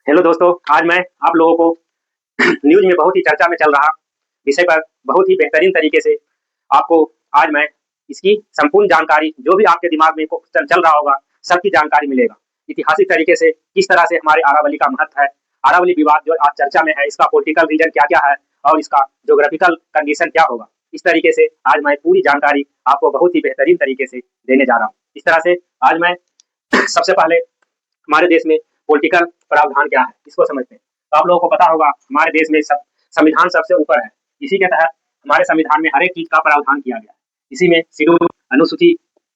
Hello दोस्तों, आज मैं आप लोगों को न्यूज़ में बहुत ही चर्चा में चल रहा विषय पर बहुत ही बेहतरीन तरीके से आपको आज मैं इसकी संपूर्ण जानकारी जो भी आपके दिमाग में चल रहा होगा, सबकी जानकारी मिलेगा। ऐतिहासिक तरीके से किस तरह से हमारे अरावली का महत्व है, अरावली विवाद जो आज चर्चा में है, इसका पॉलिटिकल रीजन क्या-क्या है और इसका ज्योग्राफिकल कंडीशन क्या होगा। इस तरीके से आज मैं पूरी जानकारी आपको बहुत ही बेहतरीन तरीके से देने जा रहा हूँ। इस तरह से आज मैं सबसे पहले हमारे देश में पॉलिटिकल प्रावधान क्या है, इसको समझते हैं। तो आप लोगों को पता होगा हमारे देश में संविधान सबसे ऊपर है। इसी के तहत हमारे संविधान में हर एक चीज का प्रावधान किया गया है। इसी में शेड्यूल अनुसूची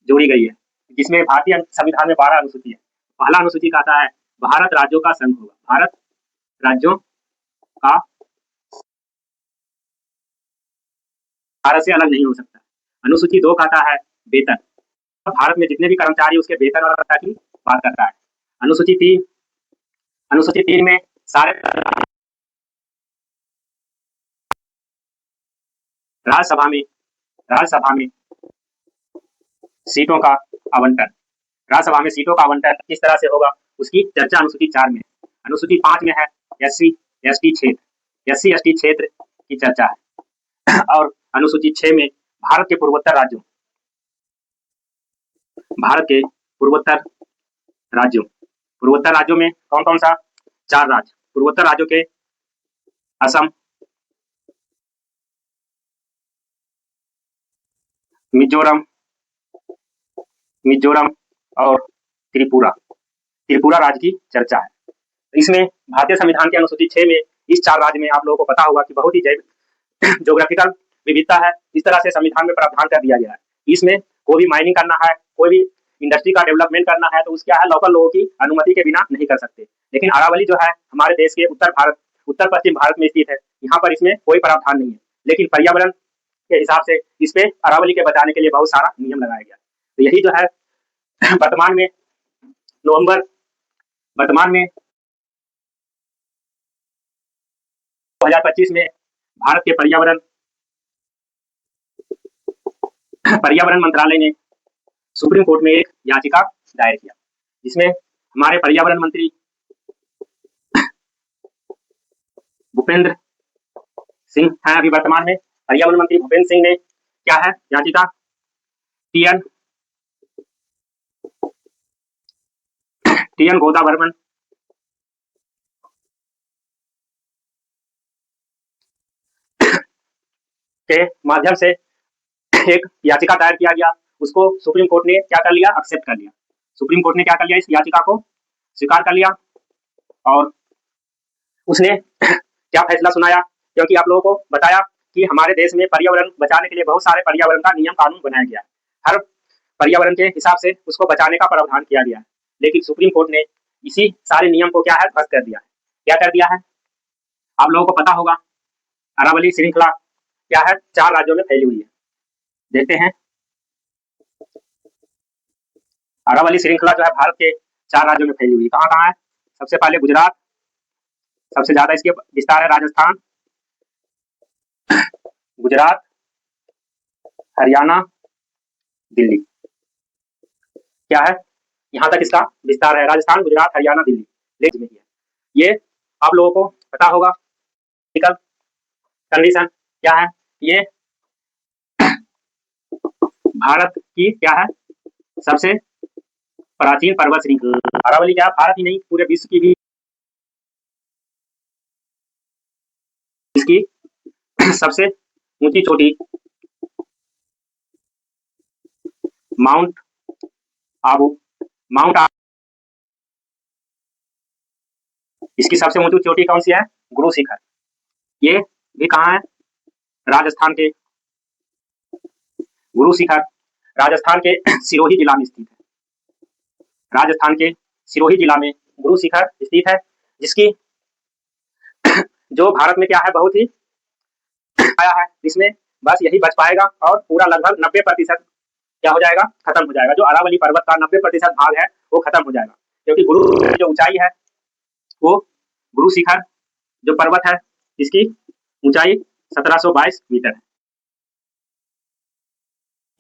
जोड़ी गई है, जिसमें भारतीय संविधान में 12 अनुसूची है। पहला अनुसूची कहता है भारत राज्यों का संघ होगा, भारत राज्यों का भारत से अलग नहीं हो सकता। अनुसूची 2 कहता है वेतन, भारत में जितने भी कर्मचारी उसके वेतन और भत्ता की बात करता है। अनुसूची 3 में सारे राज्यसभा में सीटों का आवंटन, राज्यसभा में सीटों का आवंटन किस तरह से होगा उसकी चर्चा अनुसूची 4 में है। अनुसूची 5 में है एससी एसटी क्षेत्र की चर्चा है। और अनुसूची 6 में भारत के पूर्वोत्तर राज्यों में कौन कौन सा 4 राज्य पूर्वोत्तर राज्यों के असम, मिजोरम और त्रिपुरा राज्य की चर्चा है। इसमें भारतीय संविधान के अनुसूची 6 में इस 4 राज्य में आप लोगों को पता होगा कि बहुत ही ज्योग्राफिकल विविधता है। इस तरह से संविधान में प्रावधान कर दिया गया है। इसमें कोई भी माइनिंग करना है, कोई भी इंडस्ट्री का डेवलपमेंट करना है तो उसका है लोकल लोगों की अनुमति के बिना नहीं कर सकते। लेकिन अरावली जो है हमारे देश के उत्तर पश्चिम भारत में स्थित है। यहाँ पर इसमें कोई प्रावधान नहीं है, लेकिन पर्यावरण के हिसाब से इस पे अरावली के बचाने के लिए बहुत सारा नियम लगाया गया। तो यही जो है वर्तमान में 2025 में भारत के पर्यावरण मंत्रालय ने सुप्रीम कोर्ट में एक याचिका दायर किया, जिसमें हमारे पर्यावरण मंत्री भूपेंद्र सिंह हैं। अभी वर्तमान में पर्यावरण मंत्री भूपेंद्र सिंह ने क्या है याचिका टीएन गोदावर्मन के माध्यम से एक याचिका दायर किया गया। उसको सुप्रीम कोर्ट ने क्या कर लिया, एक्सेप्ट कर लिया। सुप्रीम कोर्ट ने क्या कर लिया, इस याचिका को स्वीकार कर लिया और उसने क्या फैसला सुनाया, क्योंकि आप लोगों को बताया कि हमारे देश में पर्यावरण बचाने के लिए बहुत सारे पर्यावरण का नियम कानून बनाया गया है। हर पर्यावरण के हिसाब से उसको बचाने का प्रावधान किया गया है, लेकिन सुप्रीम कोर्ट ने इसी सारे नियम को क्या है ध्वस्त कर दिया है। क्या कर दिया है, आप लोगों को पता होगा अरावली श्रृंखला क्या है, 4 राज्यों में फैली हुई है। देखते हैं, अरावली श्रृंखला जो है भारत के 4 राज्यों में फैली हुई है। कहाँ कहाँ है, सबसे पहले गुजरात, सबसे ज्यादा इसके विस्तार है राजस्थान, गुजरात, हरियाणा, दिल्ली। क्या है, यहाँ तक इसका विस्तार है, राजस्थान, गुजरात, हरियाणा, दिल्ली लेकिन में है। ये आप लोगों को पता होगा कंडीशन क्या है, ये भारत की क्या है सबसे प्राचीन पर्वत श्रृंखला। अरावली क्या भारत ही नहीं पूरे विश्व की भी इसकी सबसे ऊंची चोटी माउंट आबू इसकी सबसे ऊंची चोटी कौन सी है, गुरु शिखर। ये भी कहाँ है, राजस्थान के गुरु शिखर राजस्थान के सिरोही जिला में स्थित है। राजस्थान के सिरोही जिला में गुरु शिखर स्थित है, जिसकी जो भारत में क्या है बहुत ही आया है। इसमें बस यही बच पाएगा और पूरा लगभग 90% क्या हो जाएगा, खत्म हो जाएगा। जो अरावली पर्वत का 90% भाग है वो खत्म हो जाएगा, क्योंकि गुरु जो ऊंचाई है वो गुरु शिखर जो पर्वत है इसकी ऊंचाई 1722 मीटर है।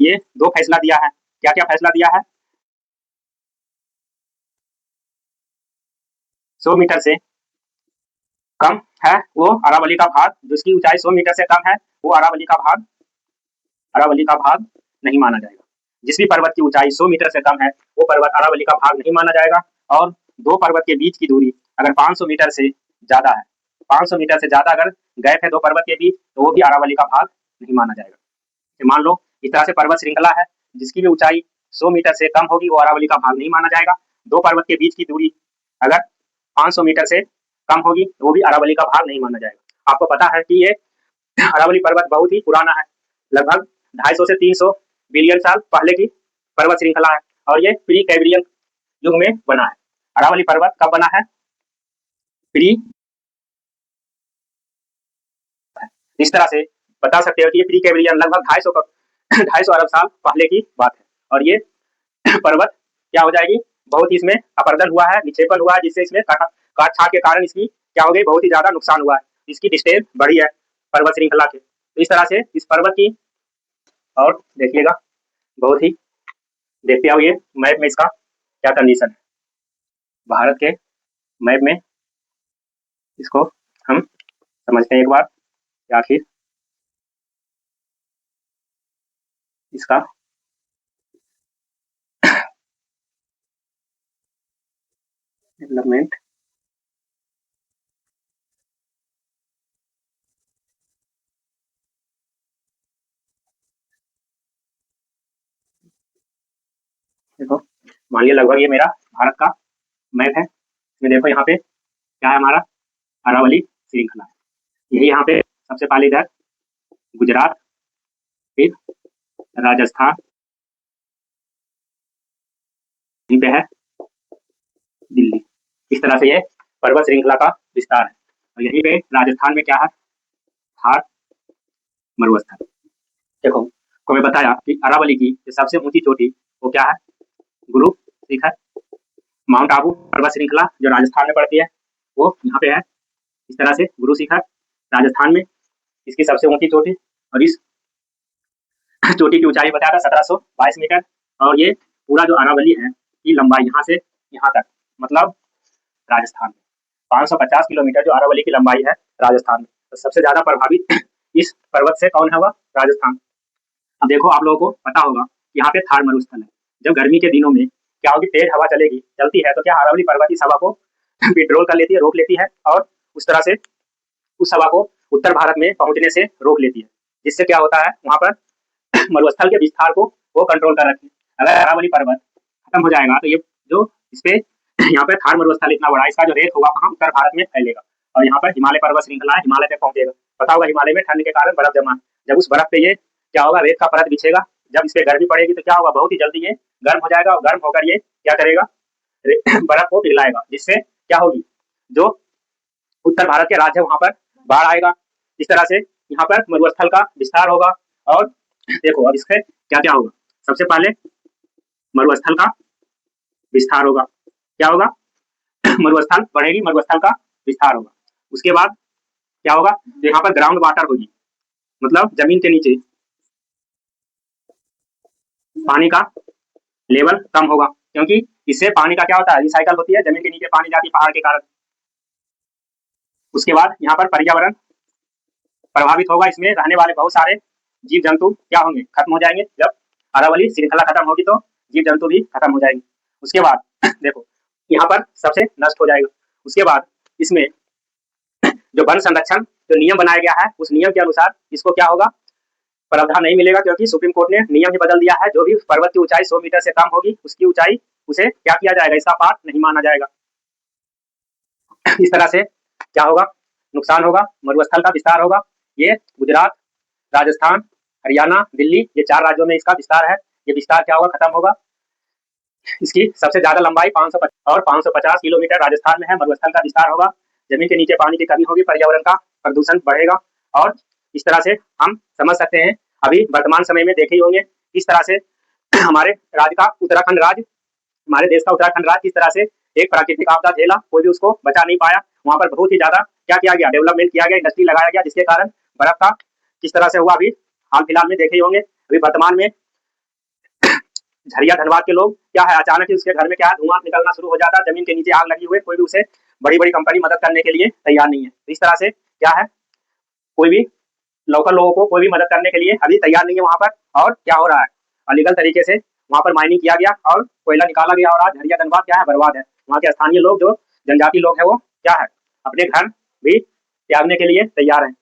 ये 2 फैसला दिया है, क्या क्या फैसला दिया है, 100 मीटर से कम है वो अरावली का भाग, जिसकी ऊंचाई 100 मीटर से कम है वो अरावली का भाग नहीं माना जाएगा। जिस भी पर्वत की ऊंचाई 100 मीटर से कम है वो पर्वत अरावली का भाग नहीं माना जाएगा। और दो पर्वत के बीच की दूरी अगर 500 मीटर से ज्यादा है, 500 मीटर से ज्यादा अगर गैप है दो पर्वत के बीच, तो वो भी अरावली का भाग नहीं माना जाएगा। तो मान लो इस तरह से पर्वत श्रृंखला है जिसकी भी ऊंचाई 100 मीटर से कम होगी वो अरावली का भाग नहीं माना जाएगा। दो पर्वत के बीच की दूरी अगर 500 मीटर से कम होगी तो वो भी अरावली का भाग नहीं माना जाएगा। आपको पता है कि ये अरावली पर्वत बहुत ही पुराना है, लगभग 250 से 300 बिलियन साल पहले की पर्वत श्रृंखला है और ये प्री कैम्ब्रियन युग में बना है। अरावली पर्वत कब बना है? प्री, इस तरह से बता सकते हो कि ये प्री कैम्ब्रियन लगभग 250 अरब साल पहले की बात है। और ये पर्वत क्या हो जाएगी, बहुत ही इसमें अपरदन हुआ है, निक्षेपण हुआ है, जिससे इसमें काट छाट के कारण इसकी क्या हो गई, बहुत ही ज्यादा नुकसान हुआ है, इसकी डिस्टेंस बढ़ी है पर्वत श्रृंखला के। तो इस तरह से इस पर्वत की, और देखिएगा बहुत ही, देखते आओ ये मैप में इसका क्या कंडीशन है। भारत के मैप में इसको हम समझते हैं एक बार कि आखिर इसका डेवलपमेंट देखो, मान लिया लगभग ये मेरा भारत का मैप है। इसमें देखो यहाँ पे क्या है, हमारा अरावली श्रृंखला है। यही यहाँ पे सबसे पहले इधर गुजरात, फिर राजस्थान, यहीं पे है दिल्ली। इस तरह से ये पर्वत श्रृंखला का विस्तार है। और यहीं पे राजस्थान में क्या है, थार मरुस्थल। देखो, को मैं बताया कि अरावली की सबसे ऊंची चोटी वो क्या है, गुरु शिखर। माउंट आबू पर्वत श्रृंखला जो राजस्थान में पड़ती है वो यहाँ पे है। इस तरह से गुरु शिखर राजस्थान में इसकी सबसे ऊंची चोटी, और इस चोटी की ऊंचाई बताया था 1722 मीटर। और ये पूरा जो अरावली है की लंबाई यहाँ से यहाँ तक, मतलब राजस्थान में 550 किलोमीटर जो अरावली की लंबाई है राजस्थान में। तो सबसे ज्यादा प्रभावित इस पर्वत से कौन है, वह राजस्थान। अब देखो, आप लोगों को पता होगा यहाँ पे थार मरुस्थल है। जब गर्मी के दिनों में क्या होगी, तेज हवा चलेगी, चलती है, तो क्या अरावली पर्वत इस हवा को विड्रोल कर लेती है, रोक लेती है, और उस तरह से उस हवा को उत्तर भारत में पहुंचने से रोक लेती है, जिससे क्या होता है, वहां पर मरुस्थल के विस्तार को वो कंट्रोल कर रखती है। अगर अरावली पर्वत खत्म हो जाएगा तो ये जो इसपे यहाँ पे थार मरुस्थल इतना बड़ा, इसका जो रेत होगा कहाँ, उत्तर भारत में फैलेगा, और यहाँ पर हिमालय पर्वत श्रृंखला है, हिमालय पे पहुंचेगा। पता होगा हिमालय में ठंड के कारण बर्फ जमा, जब उस बर्फ पे ये क्या होगा, रेत का परत बिछेगा, जब इस पे गर्मी पड़ेगी तो क्या होगा, बहुत ही जल्दी ये गर्म हो जाएगा, और गर्म होकर ये क्या करेगा, बर्फ को पिघलाएगा, जिससे क्या होगी, जो उत्तर भारत के राज्य वहां पर बाढ़ आएगा। इस तरह से यहाँ पर मरुस्थल का विस्तार होगा। और देखो अब इसके क्या क्या होगा, सबसे पहले मरुस्थल का विस्तार होगा, क्या होगा, मरुस्थल बढ़ेगी, मरुस्थल का विस्तार होगा। उसके बाद क्या होगा, तो यहाँ पर ग्राउंड वाटर होगी, मतलब जमीन के नीचे पानी का लेवल कम होगा, क्योंकि इससे पानी का क्या होता है, रिसाइकल होती है, जमीन के नीचे पानी जाती है पहाड़ के कारण। उसके बाद यहाँ पर पर्यावरण प्रभावित होगा, इसमें रहने वाले बहुत सारे जीव जंतु क्या होंगे, खत्म हो जाएंगे। जब अरावली श्रृंखला खत्म होगी तो जीव जंतु भी खत्म हो जाएंगे। उसके बाद देखो, यहाँ पर सबसे नष्ट हो जाएगा। उसके बाद इसमें जो वन संरक्षण जो नियम बनाया गया है, उस नियम के अनुसार इसको क्या होगा, प्रावधान नहीं मिलेगा, क्योंकि सुप्रीम कोर्ट ने नियम ही बदल दिया है। जो भी पर्वत की ऊंचाई 100 मीटर से कम होगी, उसकी ऊंचाई उसे क्या किया जाएगा, इसका पार्ट नहीं माना जाएगा। इस तरह से क्या होगा, नुकसान होगा, मरुस्थल का विस्तार होगा। ये गुजरात, राजस्थान, हरियाणा, दिल्ली, ये 4 राज्यों में इसका विस्तार है। ये विस्तार क्या होगा, खत्म होगा। इसकी सबसे ज्यादा लंबाई 550 और 550 किलोमीटर राजस्थान में है। मरुस्थल का विस्तार होगा, जमीन के नीचे पानी की कमी होगी, पर्यावरण का प्रदूषण बढ़ेगा। और इस तरह से हम समझ सकते हैं, अभी वर्तमान समय में देखे ही होंगे इस तरह से हमारे राज्य का उत्तराखंड राज्य, हमारे देश का उत्तराखंड राज्य किस तरह से एक प्राकृतिक आपदा झेला, कोई भी उसको बचा नहीं पाया। वहां पर बहुत ही ज्यादा क्या किया गया, डेवलपमेंट किया गया, इंडस्ट्री लगाया गया, जिसके कारण बर्फ का किस तरह से हुआ, अभी हाल फिलहाल में देखे ही होंगे। अभी वर्तमान में झरिया धनबाद के लोग क्या है, अचानक ही उसके घर में क्या है, धुआं निकलना शुरू हो जाता है, जमीन के नीचे आग लगी हुई, कोई भी उसे बड़ी बड़ी कंपनी मदद करने के लिए तैयार नहीं है। तो इस तरह से क्या है, कोई भी लोकल लोगों को कोई भी मदद करने के लिए अभी तैयार नहीं है वहाँ पर। और क्या हो रहा है, अलीगल तरीके से वहाँ पर माइनिंग किया गया और कोयला निकाला गया और आज हरिया धनबाद क्या है, बर्बाद है। वहाँ के स्थानीय लोग जो जनजाति लोग हैं वो क्या है, अपने घर भी त्यागने के लिए तैयार हैं।